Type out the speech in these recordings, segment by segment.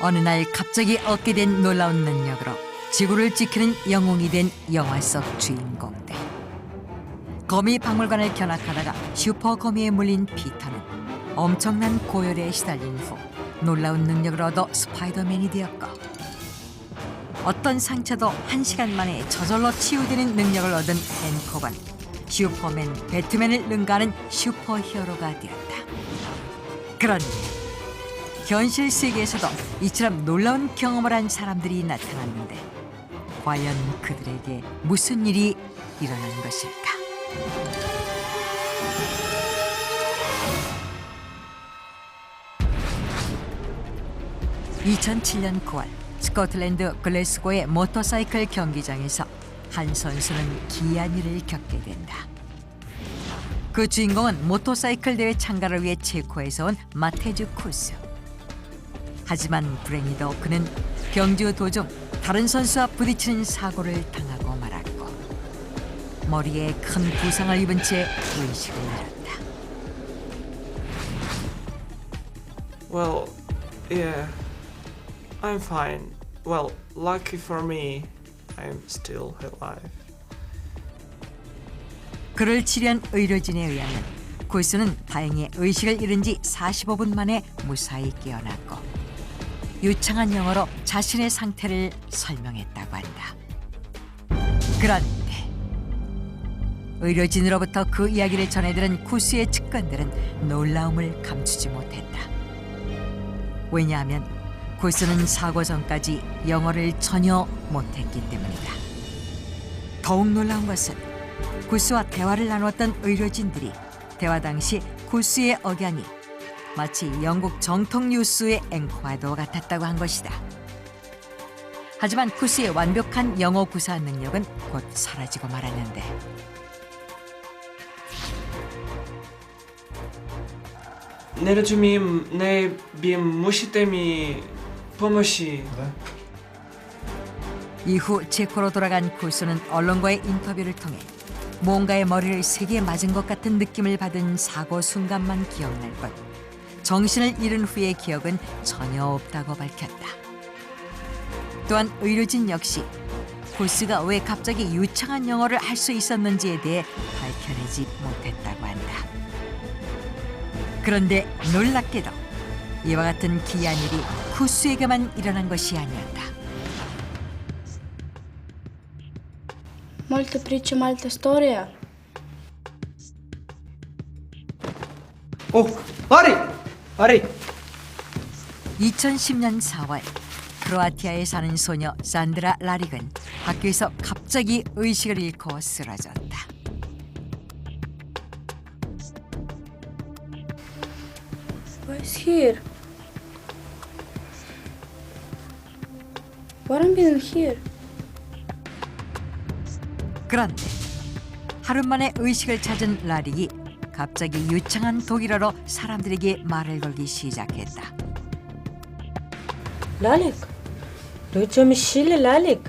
어느 날 갑자기 얻게 된 놀라운 능력으로 지구를 지키는 영웅이 된 영화 속 주인공들. 거미 박물관을 견학하다가 슈퍼 거미에 물린 피터는 엄청난 고열에 시달린 후 놀라운 능력을 얻어 스파이더맨이 되었고, 어떤 상처도 1시간 만에 저절로 치유되는 능력을 얻은 헨콕은 슈퍼맨, 배트맨을 능가하는 슈퍼히어로가 되었다. 그런데 현실 세계에서도 이처럼 놀라운 경험을 한 사람들이 나타났는데, 과연 그들에게 무슨 일이 일어난 것일까? 2007년 9월 스코틀랜드 글래스고의 모터사이클 경기장에서 한 선수는 기이한 일을 겪게 된다. 그 주인공은 모터사이클 대회 참가를 위해 체코에서 온 마테주 쿠스. 하지만 불행히도 그는 경주 도중 다른 선수와 부딪히는 사고를 당하고 말았고, 머리에 큰 부상을 입은 채 의식을 잃었다. Well, yeah, I'm fine. Well, lucky for me, I'm still alive. 그를 치료한 의료진에 의하면 구스는 다행히 의식을 잃은 지 45분 만에 무사히 깨어났고, 유창한 영어로 자신의 상태를 설명했다고 한다. 그런데 의료진으로부터 그 이야기를 전해들은 쿠스의 측근들은 놀라움을 감추지 못했다. 왜냐하면 구스는 사고 전까지 영어를 전혀 못했기 때문이다. 더욱 놀라운 것은 구스와 대화를 나누었던 의료진들이 대화 당시 구스의 억양이 마치 영국 정통 뉴스의 앵커와도 같았다고 한 것이다. 하지만 구스의 완벽한 영어 구사 능력은 곧 사라지고 말았는데, 내려 주민 내 빔 무시 때문에 pomo시. 이후 체코로 돌아간 구스는 언론과의 인터뷰를 통해 무언가의 머리를 세게 맞은 것 같은 느낌을 받은 사고 순간만 기억날 뿐 정신을 잃은 후의 기억은 전혀 없다고 밝혔다. 또한 의료진 역시 구스가 왜 갑자기 유창한 영어를 할 수 있었는지에 대해 밝혀내지 못했다고 한다. 그런데 놀랍게도 이와 같은 기이한 일이 구스에게만 일어난 것이 아니었다. Molte priča, molte storija. Oh, Ari! Ari! 2010년 4월 크로아티아에 사는 소녀 산드라 라릭은 학교에서 갑자기 의식을 잃고 쓰러졌다. Why is here? What am I here? 그런데 하루 만에 의식을 찾은 라릭이 갑자기 유창한 독일어로 사람들에게 말을 걸기 시작했다. Lalik, Lucio Michele Lalik.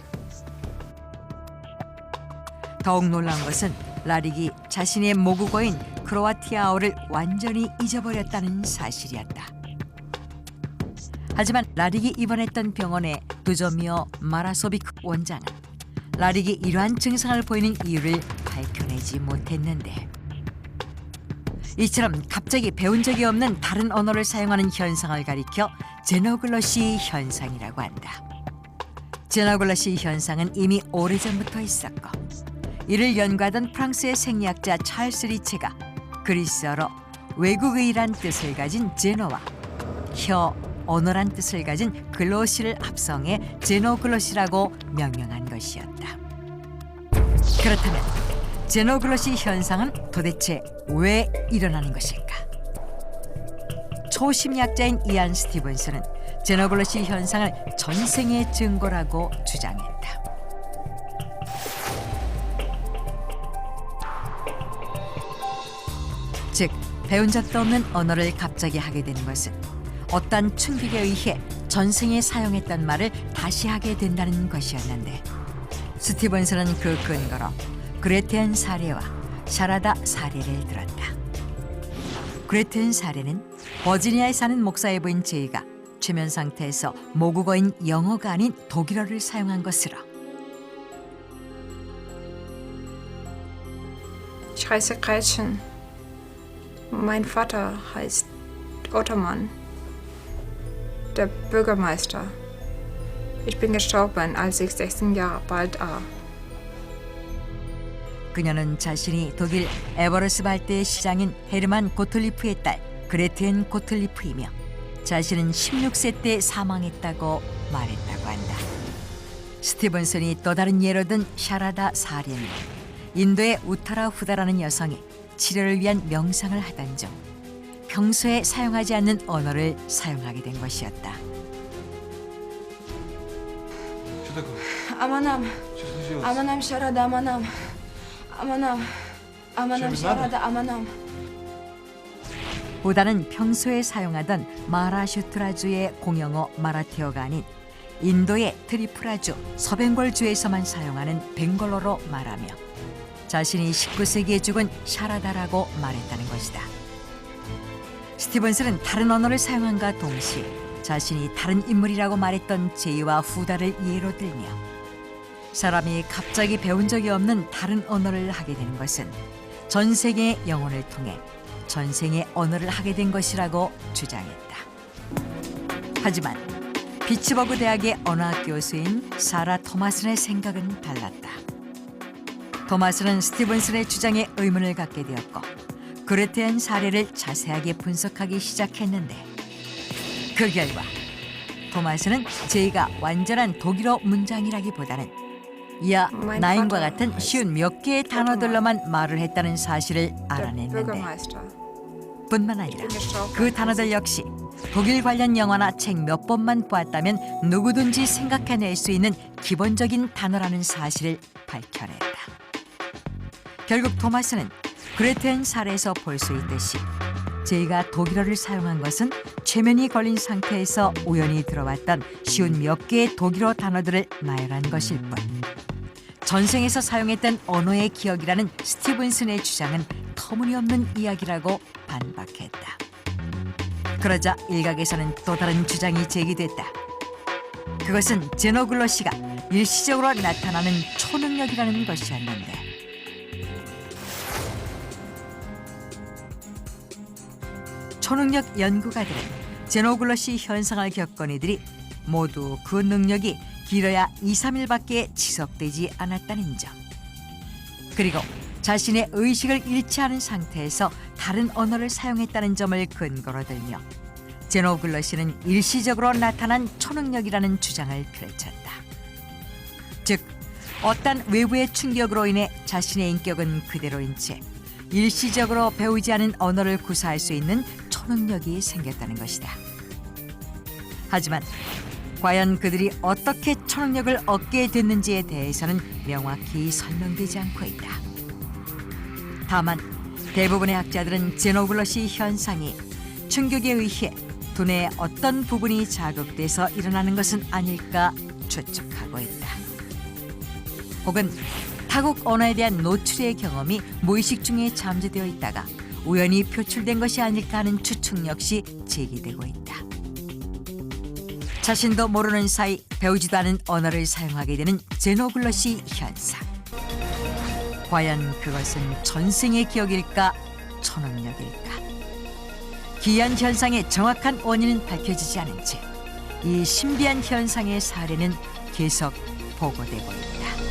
더욱 놀라운 것은 라릭이 자신의 모국어인 크로아티아어를 완전히 잊어버렸다는 사실이었다. 하지만 라릭이 입원했던 병원의 두조미오 마라소비크 원장은 라릭이 이러한 증상을 보이는 이유를 밝혀내지 못했는데, 이처럼 갑자기 배운 적이 없는 다른 언어를 사용하는 현상을 가리켜 제노글러시 현상이라고 한다. 제노글러시 현상은 이미 오래전부터 있었고, 이를 연구하던 프랑스의 생리학자 찰스 리체가 그리스어로 외국의란 뜻을 가진 제노와 혀, 언어란 뜻을 가진 글로시를 합성해 제노글로시라고 명명한 것이었다. 그렇다면 제노글로시 현상은 도대체 왜 일어나는 것일까? 초심리학자인 이안 스티븐스는 제노글로시 현상을 전생의 증거라고 주장했다. 즉, 배운 적도 없는 언어를 갑자기 하게 되는 것은 어떤 충격에 의해 전생에 사용했던 말을 다시 하게 된다는 것이었는데, 스티븐스는 그 근거로 그레텐 사례와 샤라다 사례를 들었다. 그레텐 사례는 버지니아에 사는 목사의 부인 제이가 최면 상태에서 모국어인 영어가 아닌 독일어를 사용한 것으로 Ich heiße Gretchen. Mein Vater heißt Ottoman, der Bürgermeister. Ich bin gestorben, als ich 16 Jahre alt war. 그녀는 자신이 독일 에버르스발트의 시장인 헤르만 고틀리프의 딸 그레텐 고틀리프이며 자신은 16세 때 사망했다고 말했다고 한다. 스티븐슨이 또 다른 예로 든 샤라다 사리는 인도의 우타라 후다라는 여성이 치료를 위한 명상을 하던 중 평소에 사용하지 않는 언어를 사용하게 된 것이었다. Amanam. Amanam Sharada Amanam. Amanam. Amanam Sharada Amanam. 보다는 평소에 사용하던 마라슈트라주의 공용어 마라티어가 아닌 인도의 트리푸라주 서벵골주에서만 사용하는 벵골어로 말하며 자신이 19세기에 죽은 샤라다라고 말했다는 것이다. 스티븐슨은 다른 언어를 사용함과 동시에 자신이 다른 인물이라고 말했던 제이와 후다를 예로 들며 사람이 갑자기 배운 적이 없는 다른 언어를 하게 되는 것은 전생의 영혼을 통해 전생의 언어를 하게 된 것이라고 주장했다. 하지만 피츠버그 대학의 언어학 교수인 사라 토마슨의 생각은 달랐다. 토마슨은 스티븐슨의 주장에 의문을 갖게 되었고 그에 대한 사례를 자세하게 분석하기 시작했는데 그 결과 토마슨은 제이가 완전한 독일어 문장이라기보다는 이하 나인과 같은 쉬운 몇 개의 단어들로만 말을 했다는 사실을 Der 알아냈는데 Bürgermeister. 뿐만 아니라 그 단어들 역시 독일 관련 영화나 책 몇 번만 보았다면 누구든지 생각해낼 수 있는 기본적인 단어라는 사실을 밝혀냈다. 결국 토마스는 그레텐 사례에서 볼 수 있듯이 제이가 독일어를 사용한 것은 최면이 걸린 상태에서 우연히 들어왔던 쉬운 몇 개의 독일어 단어들을 나열한 것일 뿐 전생에서 사용했던 언어의 기억이라는 스티븐슨의 주장은 터무니없는 이야기라고 반박했다. 그러자 일각에서는 또 다른 주장이 제기됐다. 그것은 제노글로시가 일시적으로 나타나는 초능력이라는 것이었는데 초능력 연구가들은 제노글로시 현상을 겪은 이들이 모두 그 능력이 길어야 2, 3일밖에 지속되지 않았다는 점 그리고 자신의 의식을 잃지 않은 상태에서 다른 언어를 사용했다는 점을 근거로 들며 제노글로시는 일시적으로 나타난 초능력이라는 주장을 펼쳤다. 즉 어떤 외부의 충격으로 인해 자신의 인격은 그대로인 채 일시적으로 배우지 않은 언어를 구사할 수 있는 초능력이 생겼다는 것이다. 하지만 과연 그들이 어떻게 초능력을 얻게 됐는지에 대해서는 명확히 설명되지 않고 있다. 다만 대부분의 학자들은 제노글로시 현상이 충격에 의해 두뇌의 어떤 부분이 자극돼서 일어나는 것은 아닐까 추측하고 있다. 혹은 타국 언어에 대한 노출의 경험이 무의식 중에 잠재되어 있다가 우연히 표출된 것이 아닐까 하는 추측 역시 제기되고 있다. 자신도 모르는 사이 배우지도 않은 언어를 사용하게 되는 제노글로시 현상. 과연 그것은 전생의 기억일까 초능력일까? 기이한 현상의 정확한 원인은 밝혀지지 않은 채 이 신비한 현상의 사례는 계속 보고되고 있다.